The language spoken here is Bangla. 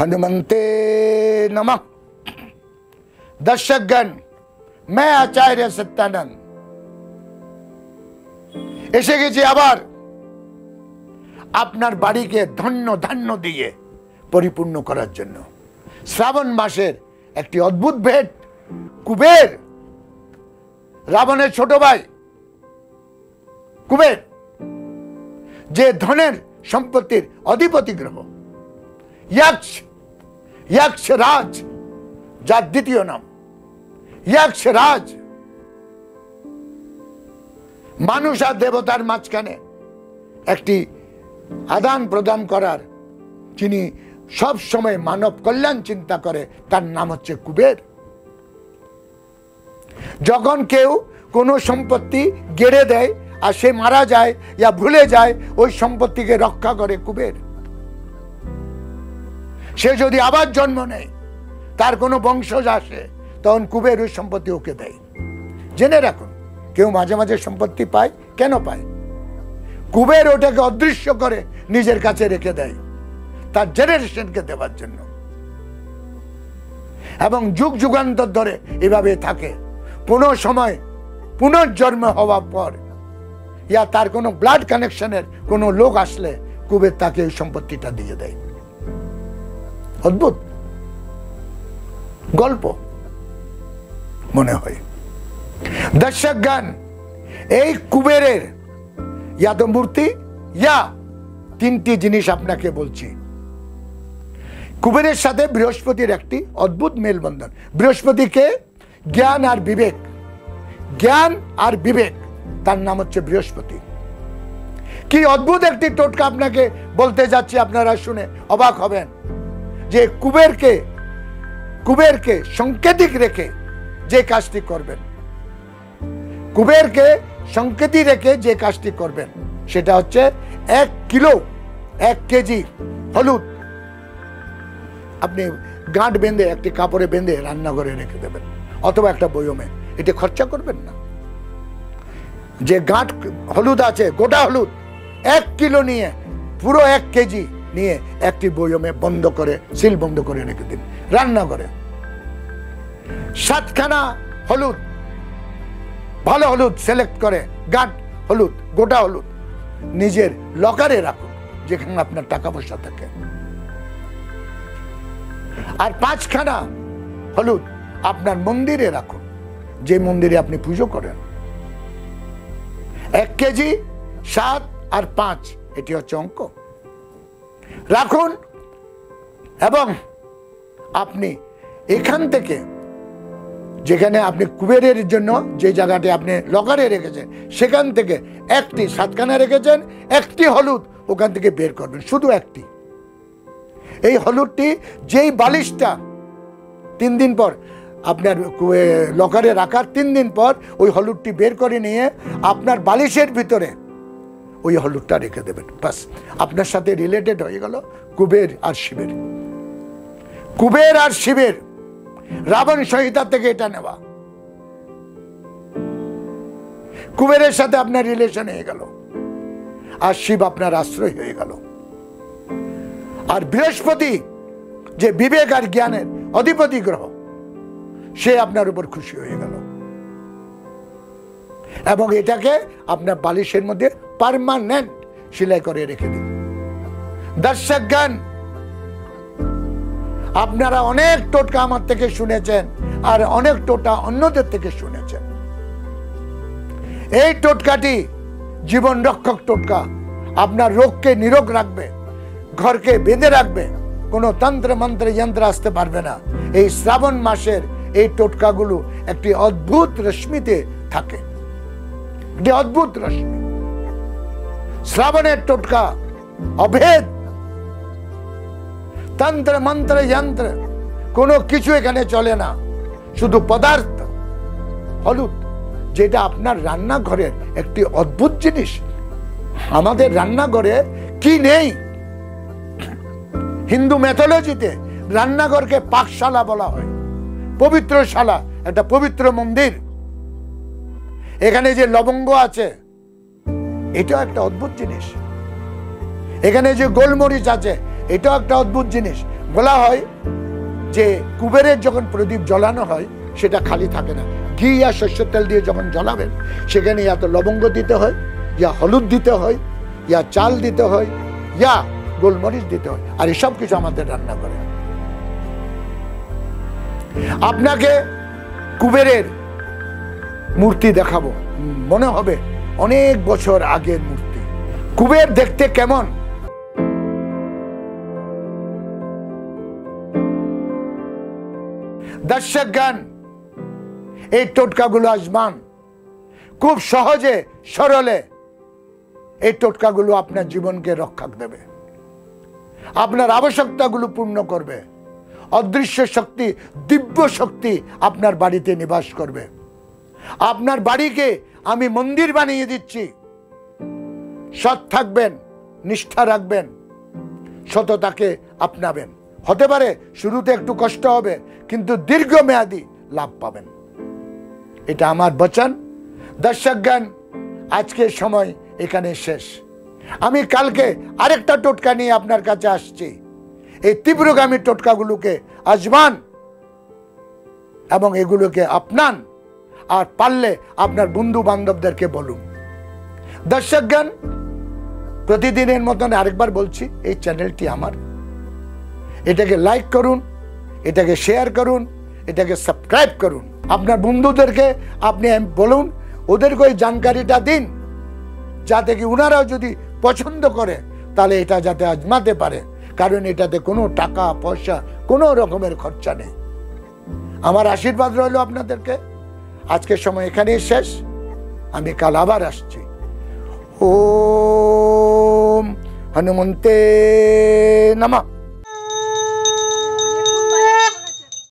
हनुमंते नमः। दर्शकगण, मैं आचार्य सत्यानंद এসে গেছি আবার আপনার বাড়িকে ধন্য ধান্য দিয়ে পরিপূর্ণ করার জন্য। শ্রাবণ মাসের একটি অদ্ভুত ভেট, কুবের, রাবণের ছোট ভাই কুবের, যে ধনের সম্পত্তির অধিপতি গ্রহ, यक्ष राज, যার দ্বিতীয় নাম यक्ष রাজ, মানুষ আর দেবতার মাঝখানে একটি আদান প্রদান করার, যিনি সব সময় মানব কল্যাণ চিন্তা করে, তার নাম হচ্ছে কুবের। যখন কেউ কোনো সম্পত্তি গেড়ে দেয় আর সে মারা যায় या ভুলে যায়, ওই সম্পত্তিকে রক্ষা করে কুবের। সে যদি আবার জন্ম নেয়, তার কোনো বংশজ আসে, তখন কুবের ওই সম্পত্তি ওকে দেয়। জেনে রাখুন, কেউ মাঝে মাঝে সম্পত্তি পায়, কেন পায়? কুবের ওটাকে অদৃশ্য করে নিজের কাছে রেখে দেয় তার জেনারেশনকে দেওয়ার জন্য, এবং যুগ যুগান্তর ধরে এভাবে থাকে। কোনো সময় পুনর্জন্ম হওয়ার পর ইয়া তার কোনো ব্লাড কানেকশনের কোনো লোক আসলে কুবের তাকে ওই সম্পত্তিটা দিয়ে দেয়। অদ্ভুত গল্প মনে হয়। দর্শকগণ, এই কুবেরের ইয়া তো মূর্তি, ইয়া তিনটি জিনিস আপনাকে বলছি। কুবেরের সাথে বৃহস্পতির একটি অদ্ভুত মেলবন্ধন। বৃহস্পতিকে জ্ঞান আর বিবেক, জ্ঞান আর বিবেক, তার নাম হচ্ছে বৃহস্পতি। কি অদ্ভুত একটি টোটকা আপনাকে বলতে যাচ্ছি, আপনারা শুনে অবাক হবেন যে কুবেরকে সংকেতিক রেখে যে কাজটি করবেন, কুবেরকে সংকেতি রেখে যে কাজটি করবেন, সেটা হচ্ছে 1 কিলো 1 কেজি হলুদ আপনি গাঁট বেঁধে একটি কাপড়ে বেঁধে রান্নাঘরে রেখে দেবেন, অথবা একটা বয়মে। এটা খরচা করবেন না। যে গাঁট হলুদ আছে, গোটা হলুদ 1 কিলো নিয়ে, পুরো 1 কেজি নিয়ে একটি বয়মে বন্ধ করে, সিল বন্ধ করে রেখে দিন রান্নাঘরে। 7খানা হলুদ, ভালো হলুদ সিলেক্ট করে, গাঁট হলুদ, গোটা হলুদ নিজের লকারে রাখুন, যেখানে আপনার টাকা পয়সা থাকে। আর 5খানা হলুদ আপনার মন্দিরে রাখুন, যে মন্দিরে আপনি পুজো করেন। 1 কেজি 7 আর 5, এটি হচ্ছে অঙ্ক। রাখুন, এবং আপনি এখান থেকে, যেখানে আপনি কুবেরের জন্য যে জায়গাটি আপনি লকারে রেখেছেন, সেখান থেকে একটি 7খানা রেখেছেন, একটি হলুদ ওখান থেকে বের করবেন, শুধু একটি। এই হলুদটি, যেই বালিশটা 3 দিন পর আপনার লকারে রাখার 3 দিন পর ওই হলুদটি বের করে নিয়ে আপনার বালিশের ভিতরে ওই হলুদটা রেখে দেবেন। বাস, আপনার সাথে রিলেটেড হয়ে গেল কুবের আর শিবের। কুবের আর শিবের রাবণ সংহিতা থেকে এটা নেওয়া। কুবেরের সাথে আপনার রিলেশন হয়ে গেল, আর শিব আপনার আশ্রয় হয়ে গেল। আর বৃহস্পতি, যে বিবেক আর জ্ঞানের অধিপতি গ্রহ, সে আপনার উপর খুশি হয়ে গেল, এবং এটাকে আপনার বালিশের মধ্যে পার্মানেন্ট সেলাই করে রেখে দিন। দর্শকগণ, আপনারা অনেক টোটকা আমার থেকে শুনেছেন, আর অনেক টোটকা অন্যদের থেকে শুনেছেন। এই টোটকাটি জীবন রক্ষক টোটকা, আপনার রোগকে নিরোগ রাখবে, ঘরকে বেঁধে রাখবে, কোনো তন্ত্র মন্ত্র যন্ত্র আসতে পারবে না। এই শ্রাবণ মাসের এই টোটকাগুলো একটি অদ্ভুত রশ্মিতে থাকে, একটি অদ্ভুত রশ্মি। শ্রাবণের টোটকা অভেদ, তন্ত্র মন্ত্র যন্ত্র কোনো কিছু এখানে চলে না, শুধু পদার্থ হলুদ, যেটা আপনার রান্নাঘরের একটি অদ্ভুত জিনিস। আমাদের রান্নাঘরে কি নেই? হিন্দু ম্যাথোলজিতে রান্নাঘরকে পাকশালা বলা হয়, পবিত্রশালা, একটা পবিত্র মন্দির। এখানে যে লবঙ্গ আছে, এটাও একটা অদ্ভুত জিনিস। এখানে যে গোলমরিচ আছে, এটাও একটা অদ্ভুত জিনিস। বলা হয় যে কুবেরের যখন প্রদীপ জ্বলানো হয় সেটা খালি থাকে না। ঘি আর সর্ষের তেল দিয়ে যখন জ্বলাবেন সেখানে ইয়া তো লবঙ্গ দিতে হয়, ইয়া হলুদ দিতে হয়, ইয়া চাল দিতে হয়, ইয়া গোলমরিচ দিতে হয়, আর এসব কিছু আমাদের রান্না করে। আপনাকে কুবেরের মূর্তি দেখাবো, মনে হবে অনেক বছর আগের মূর্তি। কুবের দেখতে কেমন? দর্শকগণ, এই টোটকাগুলো আজমান, খুব সহজে সরলে এই টোটকাগুলো আপনার জীবনকে রক্ষা দেবে, আপনার আবশ্যকতাগুলো পূর্ণ করবে। অদৃশ্য শক্তি, দিব্য শক্তি আপনার বাড়িতে নিবাস করবে। আপনার বাড়িকে আমি মন্দির বানিয়ে দিচ্ছি। সৎ থাকবেন, নিষ্ঠা রাখবেন, সততাকে আপনাবেন। হতে পারে শুরুতে একটু কষ্ট হবে, কিন্তু দীর্ঘমেয়াদী লাভ পাবেন। এটা আমার বচন। দর্শকগণ, আজকের সময় এখানে শেষ। আমি কালকে আরেকটা টোটকা নিয়ে আপনার কাছে আসছি। এই তীব্রগামী টোটকাগুলোকে আজমান এবং এগুলোকে আপনান, আর পারলে আপনার বন্ধু বান্ধবদেরকে বলুন। দর্শকগণ, প্রতিদিনের মতন আরেকবার বলছি, এই চ্যানেলটি আমার। এটাকে লাইক করুন, এটাকে শেয়ার করুন, এটাকে সাবস্ক্রাইব করুন। আপনার বন্ধুদেরকে আপনি বলুন, ওদেরকে ওই জানকারিটা দিন, যাতে কি ওনারাও যদি পছন্দ করে তাহলে এটা যাতে আজমাতে পারে। কারণ এটাতে কোনো টাকা পয়সা, কোনো রকমের খরচা নেই। আমার আশীর্বাদ রইল আপনাদেরকে। আজকের সময় এখানেই শেষ। আমি কাল আবার আসছি। ওম হনুমন্তে নমঃ।